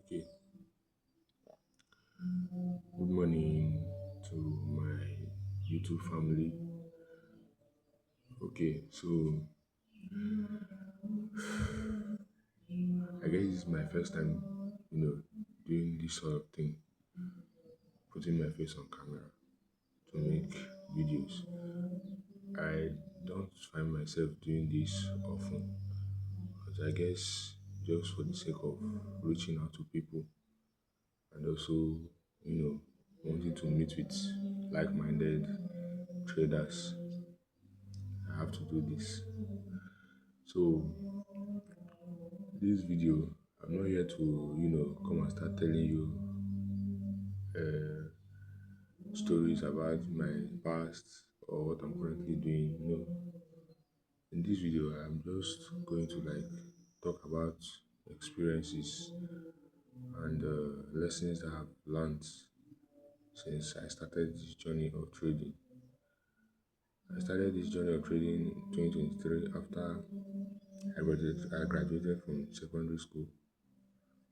Okay, good morning to my YouTube family. Okay, so I guess this is my first time, doing this sort of thing, putting my face on camera to make videos. I don't find myself doing this often, but I guess just for the sake of reaching out to people and also, wanting to meet with like-minded traders, I have to do this. So this video, I'm not here to, come and start telling you stories about my past or what I'm currently doing. In this video, I'm just going to talk about experiences and lessons that I've learned since I started this journey of trading. I started this journey of trading in 2023 after I graduated from secondary school,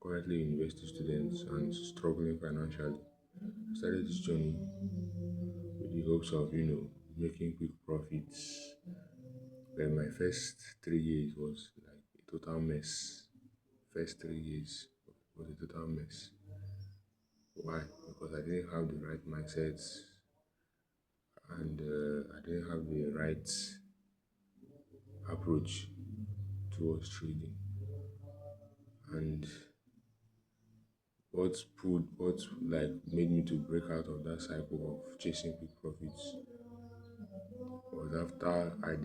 currently a university student and struggling financially. I started this journey with the hopes of, making quick profits. But my first 3 years was like a total mess. First 3 years was a total mess. Why? Because I didn't have the right mindsets and I didn't have the right approach towards trading. And what made me to break out of that cycle of chasing quick profits was after I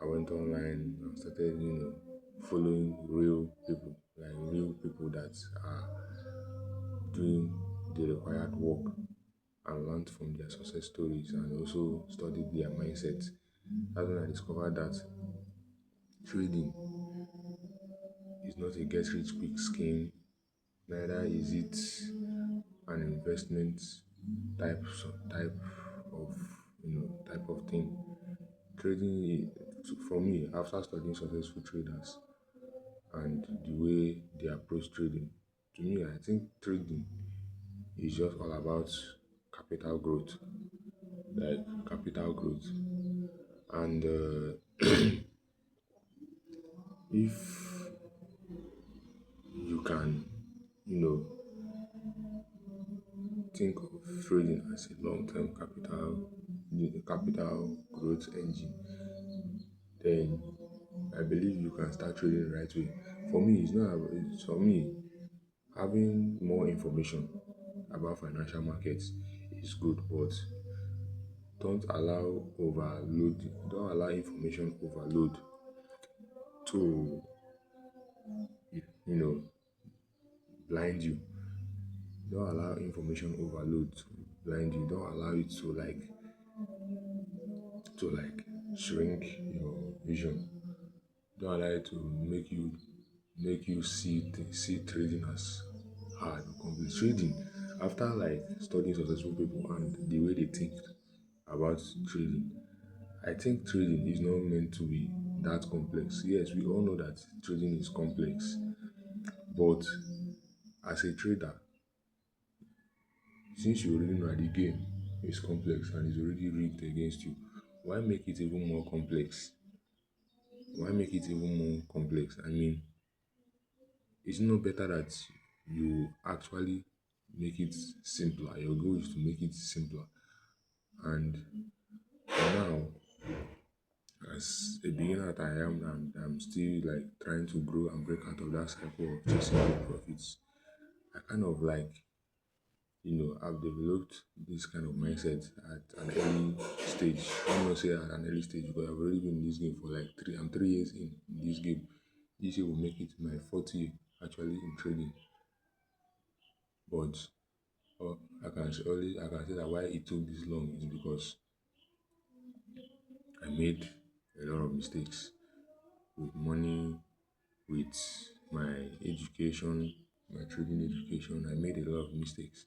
went online and started, following real people, like real people that are doing the required work and learned from their success stories and also studied their mindset. That's when I discovered that trading is not a get rich quick scheme, neither is it an investment type of type of thing. For me, after studying successful traders and the way they approach trading, to me, I think trading is just all about capital growth, like capital growth. And if you can, you know, think of trading as a long-term capital growth engine, then I believe you can start trading the right way. For me, for me, having more information about financial markets is good, but don't allow information overload to you know blind you. Don't allow information overload to blind you. Don't allow it to shrink your vision. Don't allow it to make you see trading as hard or complex. Trading, after studying successful people and the way they think about trading, I think trading is not meant to be that complex. Yes, we all know that trading is complex, but as a trader, since you already know that the game is complex and is already rigged against you, why make it even more complex? Why make it even more complex? I mean, it's not better that you actually make it simpler. Your goal is to make it simpler. And now, as a beginner that I am, I'm still trying to grow and break out of that cycle of chasing big profits. I kind of I've developed this kind of mindset at an early stage. I'm not say at an early stage because I've already been in this game for I'm 3 years in this game. This year will make it my fourth year actually in trading. But I can say that why it took this long is because I made a lot of mistakes with money, with my education, my trading education. I made a lot of mistakes,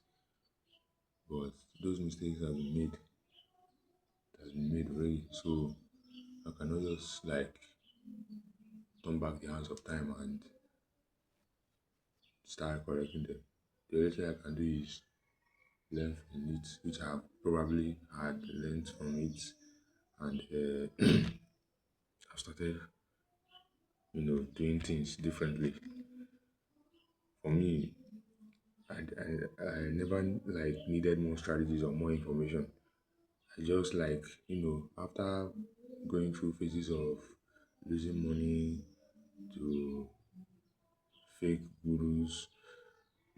but those mistakes have been made. It has been made already, so I cannot just turn back the hands of time and start correcting them. The only thing I can do is learn from it, which I have probably had learned from it, and I've started, doing things differently. For me, I never like needed more strategies or more information. I just like, after going through phases of losing money to fake gurus,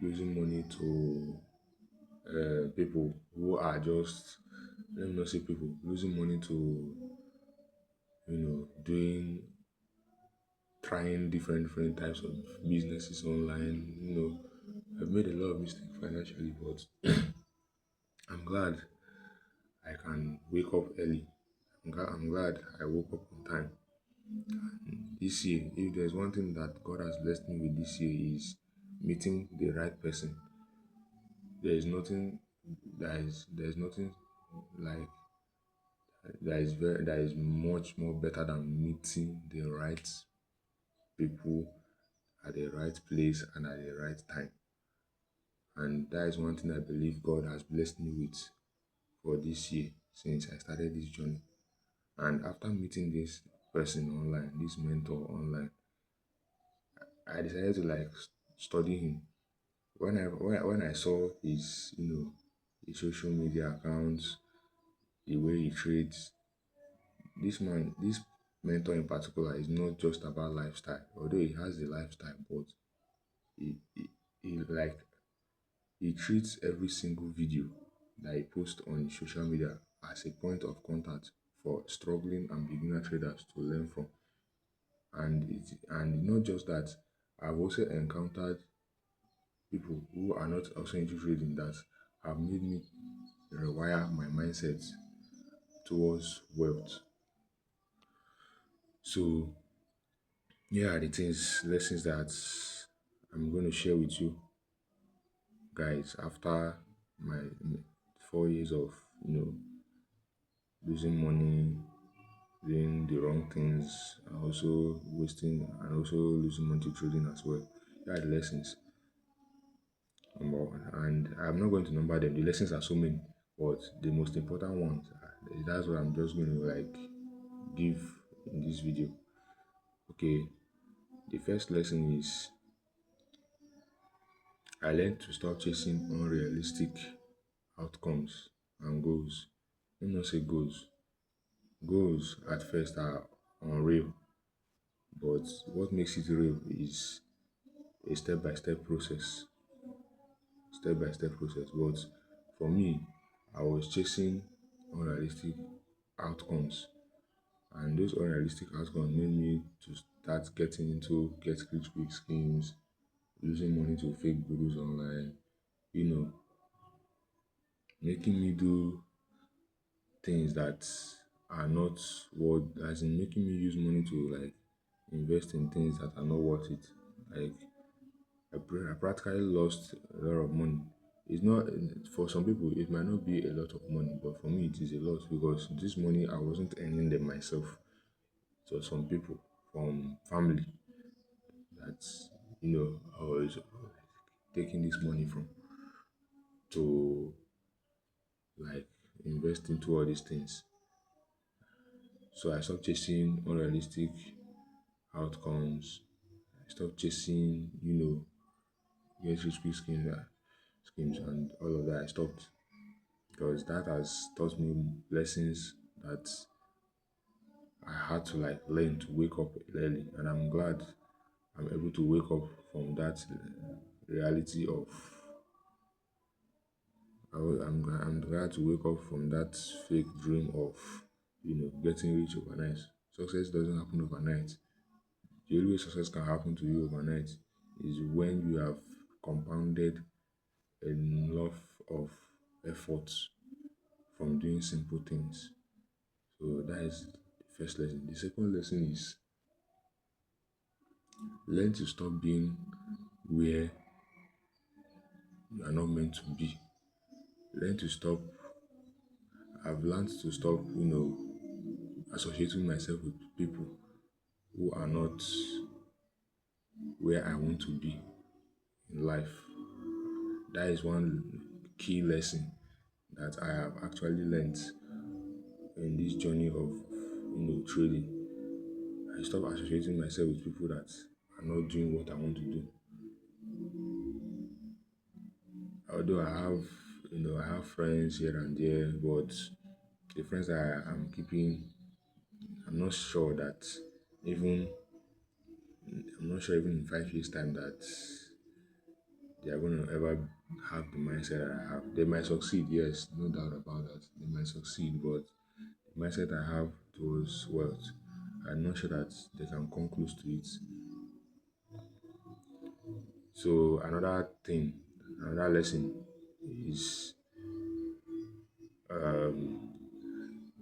losing money to people who are just, let me not say people, losing money to, doing, trying different types of businesses online. I've made a lot of mistakes financially, but I'm glad I can wake up early. I'm glad I woke up on time. This year, if there's one thing that God has blessed me with this year is meeting the right person. There is nothing there's nothing like that is much more better than meeting the right people at the right place and at the right time. And that is one thing I believe God has blessed me with for this year since I started this journey. And after meeting this person online, this mentor online, I decided to like study him. When I saw his social media accounts, the way he trades, this mentor in particular is not just about lifestyle. Although he has the lifestyle, but he like he treats every single video that he posts on his social media as a point of contact for struggling and beginner traders to learn from. And not just that, I've also encountered people who are not also into trading that have made me rewire my mindset towards wealth. So here are the things, lessons that I'm going to share with you guys after my 4 years of losing money, doing the wrong things, and also wasting and also losing money to trading as well. Here are the lessons. Number one, and I'm not going to number them. The lessons are so many, but the most important ones, that's what I'm just going to like give in this video. Okay, the first lesson is I learned to stop chasing unrealistic outcomes and goals. Let me not say goals. Goals at first are unreal, but what makes it real is a step-by-step process. Step-by-step process. But for me, I was chasing unrealistic outcomes, and those unrealistic outcomes made me to start getting into get rich quick schemes, losing money to fake gurus online, you know, making me do things that are not worth, as in making me use money to like invest in things that are not worth it. Like I practically lost a lot of money. It's not, for some people it might not be a lot of money, but for me it is a lot because this money I wasn't earning them myself. So some people from family that I was taking this money from to like invest into all these things. So I stopped chasing unrealistic outcomes. I stopped chasing, get rich quick schemes and all of that. I stopped because that has taught me lessons that I had to like learn to wake up early, and I'm glad I'm able to wake up from that reality of. I'm glad to wake up from that fake dream of, getting rich overnight. Success doesn't happen overnight. The only way success can happen to you overnight is when you have compounded enough of effort from doing simple things. So that is the first lesson. The second lesson is learn to stop being where you are not meant to be. Learn to stop. I've learned to stop, associating myself with people who are not where I want to be. in life. That is one key lesson that I have actually learned in this journey of trading. I stopped associating myself with people that are not doing what I want to do. Although I have friends here and there, but the friends that I'm keeping, I'm not sure that even I'm not sure even in 5 years time that they are going to ever have the mindset that I have. They might succeed, yes, no doubt about that. They might succeed, but the mindset I have towards wealth, I'm not sure that they can come close to it. So another lesson is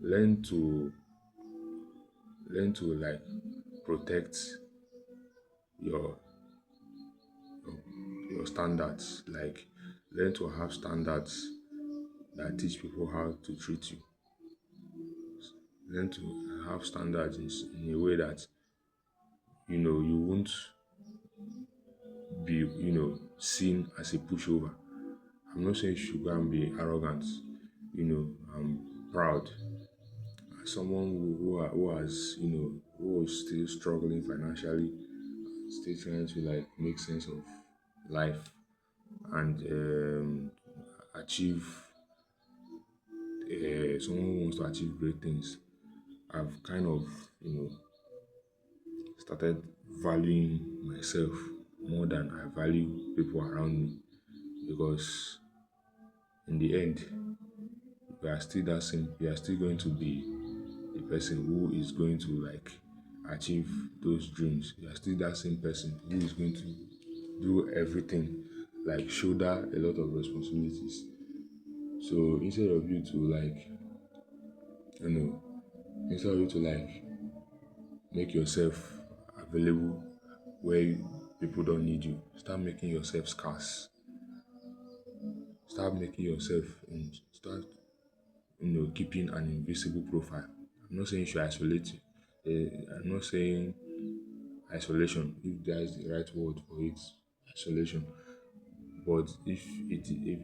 learn to like protect your your standards. Like learn to have standards that teach people how to treat you. Learn to have standards in a way that you won't be seen as a pushover. I'm not saying you should go and be arrogant. I'm proud. As someone who has who is still struggling financially, still trying to like make sense of life and achieve. Someone who wants to achieve great things. I've kind of started valuing myself more than I value people around me, because in the end you are still going to be the person who is going to like achieve those dreams. You are still that same person who is going to do everything, like shoulder a lot of responsibilities. So you know instead of you to like make yourself available where people don't need you, start making yourself scarce. Start making yourself and start keeping an invisible profile. I'm not saying you should isolate you. I'm not saying isolation, if that's the right word for it, isolation. But if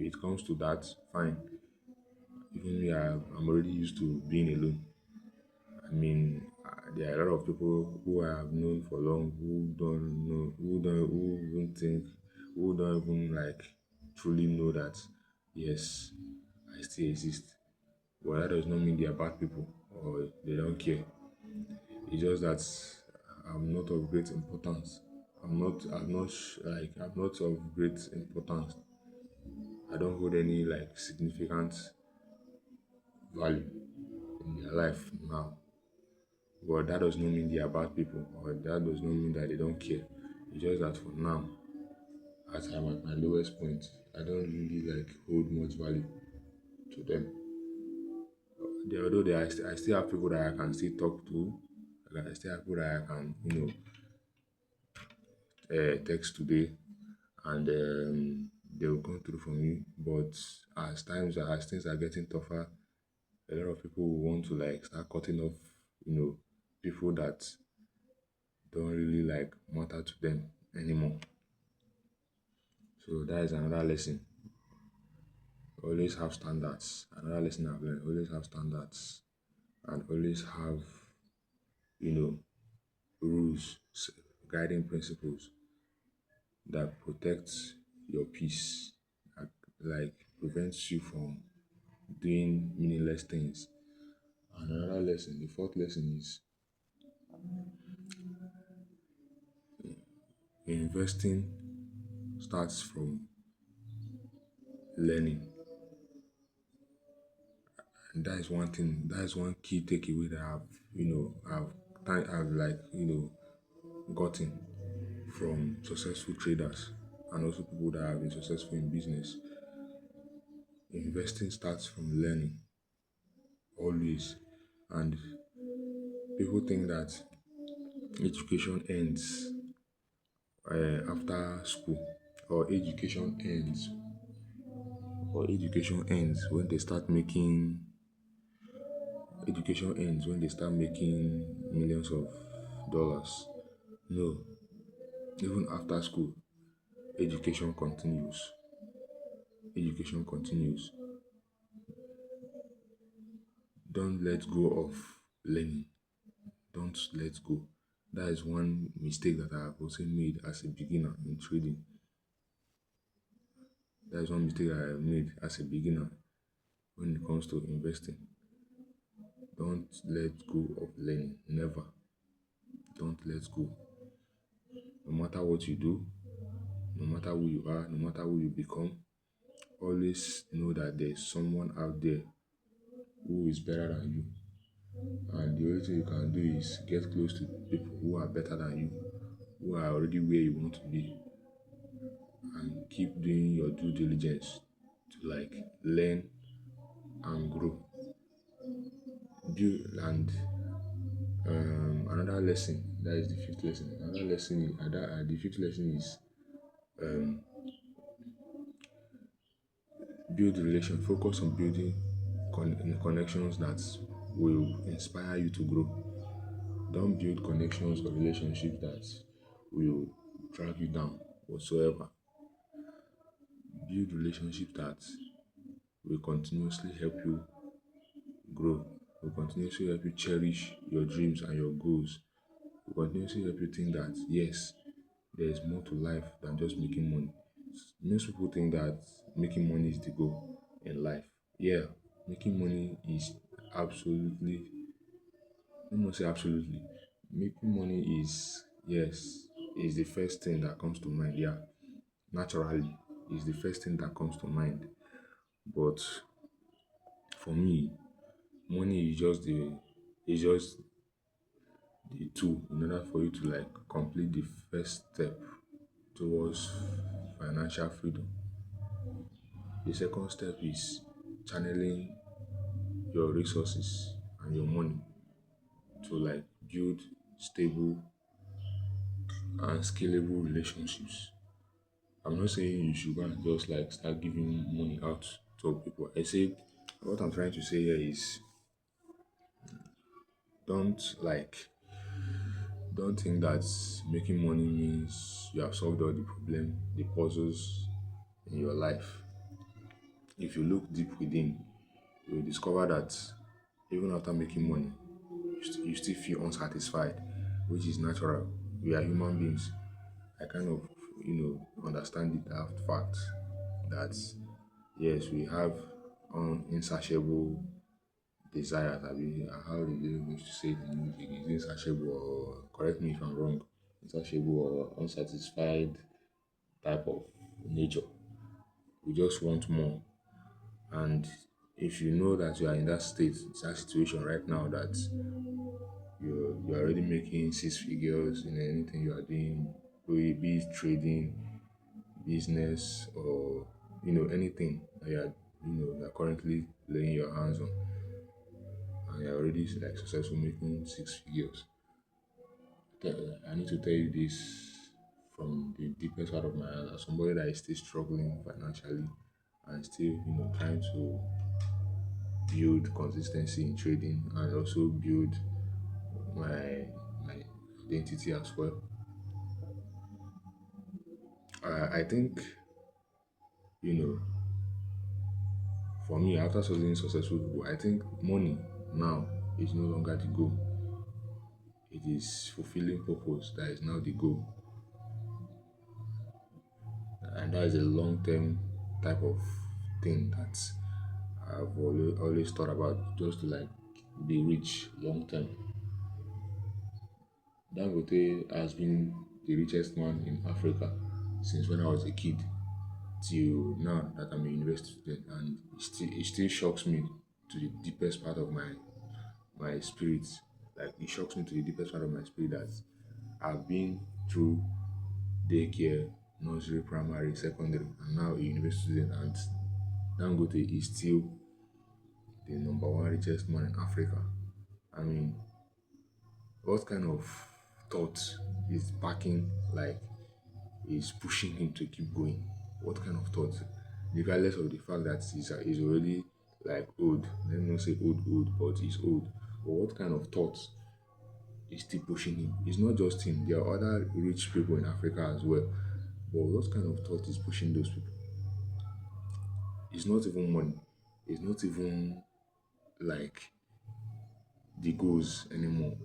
it comes to that, fine. Even me, I'm already used to being alone. I mean, there are a lot of people who I have known for long who even think, who don't even like truly know that, yes, I still exist. But that does not mean they are bad people or they don't care. It's just that I'm not of great importance. I'm not of great importance. I don't hold any like significant value in their life now. But that does not mean they are bad people, or that does not mean that they don't care. It's just that for now, as I'm at my lowest point, I don't really like hold much value to them. Although I still have people that I can still talk to, like I still have people that I can, text today, and they will come through for me. But as things are getting tougher, a lot of people will want to like start cutting off, people that don't really like matter to them anymore. So that is another lesson. Always have standards. Another lesson I've learned. Always have standards and always have, you know, rules, guiding principles that protects your peace, like prevents you from doing meaningless things. And another lesson, the fourth lesson is investing starts from learning. And that is one thing, that is one key takeaway that I've like, gotten from successful traders and also people that have been successful in business. Investing starts from learning always. And people think that education ends after school, or education ends when they start making millions of dollars. No, even after school, Education continues. Education continues. Don't let go of learning. Don't let go. That is one mistake that I have also made as a beginner in trading. That is one mistake I have made as a beginner when it comes to investing. Don't let go of learning. Never. Don't let go. No matter what you do, no matter who you are, no matter who you become, always know that there's someone out there who is better than you. And the only thing you can do is get close to people who are better than you, who are already where you want to be, and keep doing your due diligence to like learn and grow. Build and another lesson, that is the fifth lesson. Another lesson is the fifth lesson is build relation. Focus on building connections that will inspire you to grow. Don't build connections or relationships that will drag you down whatsoever. Build relationships that will continuously help you grow, will continuously help you cherish your dreams and your goals, will continuously help you think that yes, there is more to life than just making money. Most people think that making money is the goal in life. Yeah, making money is absolutely, let me not say absolutely, making money is, yes, is the first thing that comes to mind. Yeah, naturally, is the first thing that comes to mind. But for me, money is just the tool in order for you to like complete the first step towards financial freedom. The second step is channeling your resources and your money to like build stable and scalable relationships. I'm not saying you should go and just like start giving money out to people. I say what I'm trying to say here is don't like don't think that making money means you have solved all the problem, the puzzles in your life. If you look deep within, you will discover that even after making money, you still feel unsatisfied, which is natural. We are human beings. I kind of, understand that fact that yes, we have insatiable desires. I mean, how do they wish to say it in English? Is insatiable, or correct me if I'm wrong, insatiable or unsatisfied type of nature. We just want more. And if you know that you are in that state, that situation right now, that you're already making six figures in anything you are doing, be it trading, business, or anything that you're currently laying your hands on, and you're already like successful making six figures. I need to tell you this from the deepest part of my heart, as somebody that is still struggling financially and still trying to build consistency in trading and also build my identity as well. I think you know for me, after being successful people, I think money now is no longer the goal. It is fulfilling purpose that is now the goal, and that is a long-term type of thing that I've always thought about, just to like be rich long term. Dangote has been the richest man in Africa since when I was a kid till now that I'm a university student, and it still shocks me to the deepest part of my spirit. Like it shocks me to the deepest part of my spirit that I've been through daycare, nursery, primary, secondary, and now a university student, and Dangote is still the number one richest man in Africa. I mean, what kind of thought is backing, like, is pushing him to keep going? What kind of thought? Regardless of the fact that he's already like old, let me not say old, but he's old. But what kind of thoughts is still pushing him? It's not just him, there are other rich people in Africa as well But what kind of thought is pushing those people? It's not even money. It's not even like the goals anymore.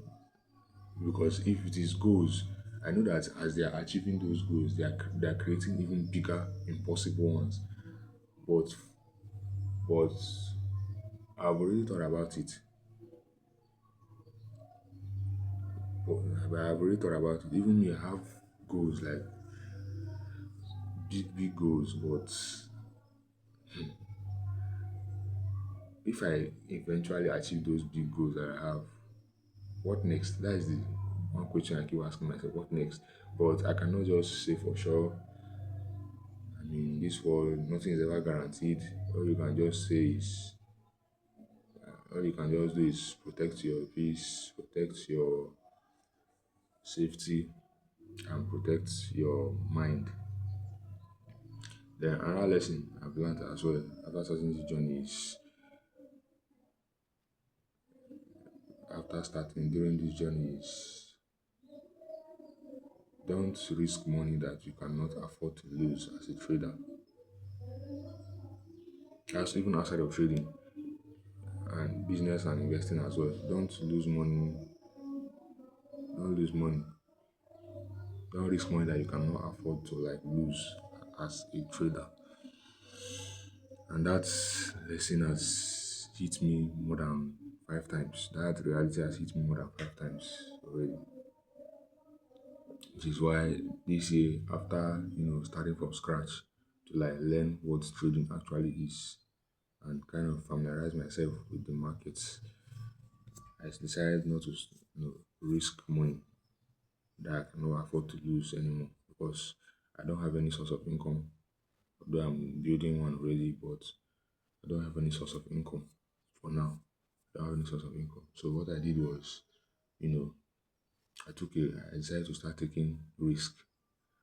Because if it is goals, I know that as they are achieving those goals, they are creating even bigger, impossible ones. But but I've already thought about it. But I've already thought about it. Even me, I have goals like big goals. But if I eventually achieve those big goals that I have, what next? That is the one question I keep asking myself. What next? But I cannot just say for sure. I mean, in this world, nothing is ever guaranteed. All you can just say is, all you can just do is protect your peace, protect your safety, and protect your mind. Then another lesson I've learned as well after starting this journey is, after starting during this journey is, don't risk money that you cannot afford to lose as a trader. That's even outside of trading and business and investing as well. Don't lose money. Don't lose money. Don't risk money that you cannot afford to like lose as a trader. And that lesson has hit me more than 5 times. That reality has hit me more than 5 times already. Which is why this year, after starting from scratch to like learn what trading actually is and kind of familiarize myself with the markets, I decided not to risk money that I cannot afford to lose anymore, because I don't have any source of income. Although I'm building one already, but I don't have any source of income for now. I don't have any source of income. So what I did was, you know, I decided to start taking risk,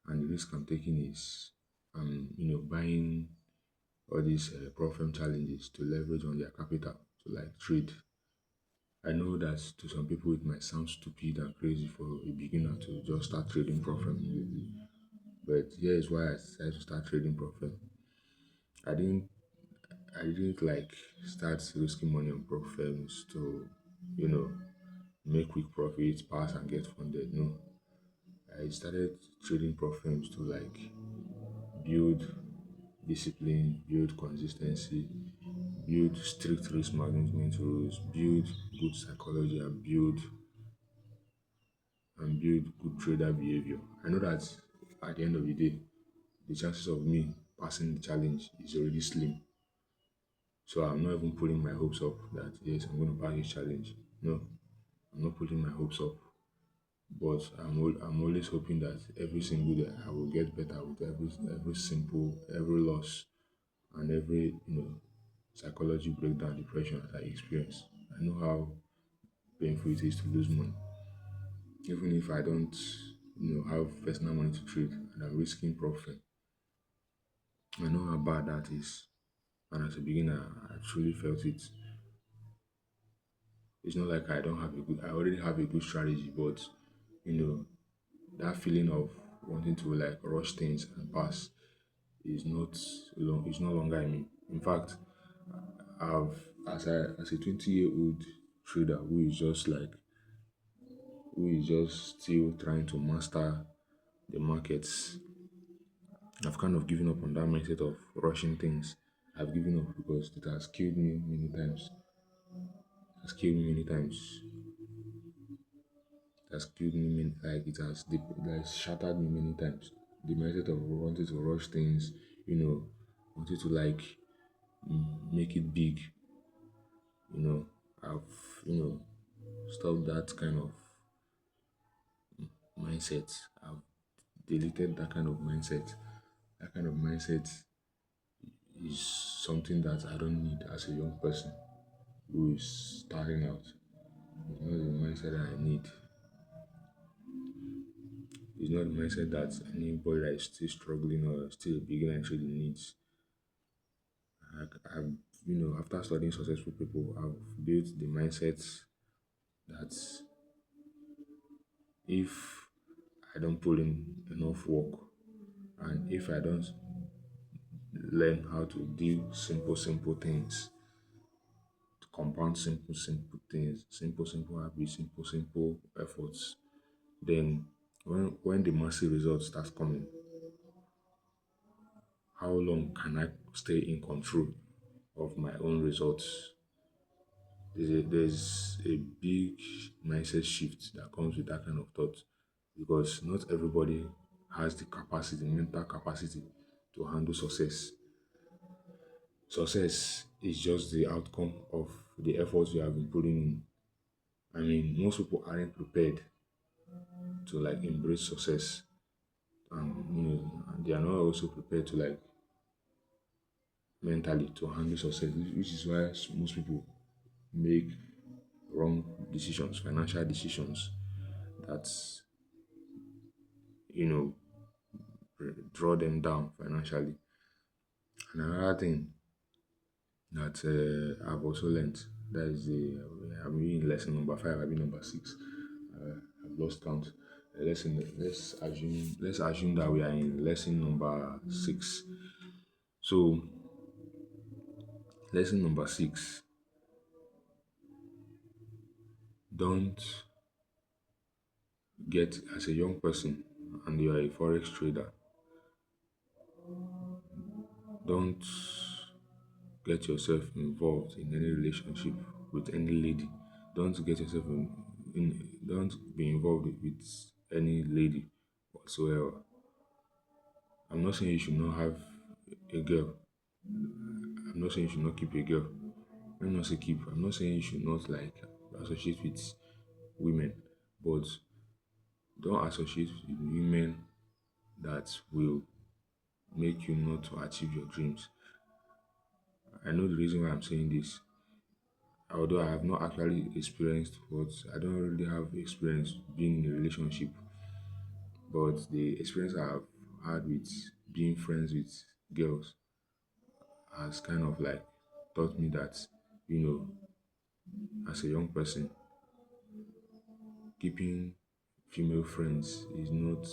and the risk I'm taking is, buying all these profile challenges to leverage on their capital to like trade. I know that to some people it might sound stupid and crazy for a beginner to just start trading profile immediately. But here is why I decided to start trading profile. I didn't I didn't like start risking money on prop firms to, you know, make quick profits, pass and get funded. No, I started trading prop firms to like build discipline, build consistency, build strict risk management rules, build good psychology, and build good trader behavior. I know that at the end of the day, the chances of me passing the challenge is already slim. So I'm not even putting my hopes up that yes, I'm going to pass this challenge. No, I'm not putting my hopes up. But I'm always hoping that every single day I will get better with every simple, every loss, and every psychology breakdown, depression that I experience. I know how painful it is to lose money, even if I don't have personal money to trade and I'm risking profit. I know how bad that is, and as a beginner, I truly felt it. It's not like I don't have a good. I already have a good strategy, but you know that feeling of wanting to like rush things and pass is not long. It's no longer in me. In fact, I've as a 20-year-old trader who is just still trying to master the markets. I've kind of given up on that mindset of rushing things. I've given up because it has killed me many times. It has killed me many times. It has killed me many, like it has shattered me many times. The mindset of wanting to rush things, you know, wanting to like make it big, you know. I've stopped that kind of mindset. I've deleted that kind of mindset. That kind of mindset is something that I don't need as a young person who is starting out. It's not the mindset that I need. It's not the mindset that anybody that is still struggling or still a beginner actually needs. I've, after studying successful people, I've built the mindset that if I don't put in enough work and if I don't learn how to do simple things, to compound simple things, simple habits, simple efforts, then when the massive results starts coming, how long can I stay in control of my own results? There's a big mindset shift that comes with that kind of thought, because not everybody has the capacity, mental capacity, to handle success. Success is just the outcome of the efforts you have been putting in. I mean, most people aren't prepared to like embrace success, and they are not also prepared to like mentally to handle success, which is why most people make wrong decisions, financial decisions that you know draw them down financially. And another thing that I've also learned, that is the I'm reading lesson number five, I've been number six. I've lost count. Let's assume that we are in lesson number six. So lesson number six: don't get as a young person and you are a forex trader. Don't get yourself involved in any relationship with any lady. Don't get yourself don't be involved with any lady whatsoever. I'm not saying you should not have a girl. I'm not saying you should not keep a girl. Let me not say keep. I'm not saying you should not like associate with women, but don't associate with women that will make you not to achieve your dreams. I know the reason why I'm saying this. Although I have not actually experienced, but I don't really have experience being in a relationship, but the experience I have had with being friends with girls has kind of like taught me that, you know, as a young person, keeping female friends is not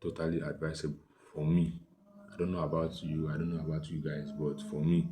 totally advisable for me. I don't know about you, I don't know about you guys, but for me,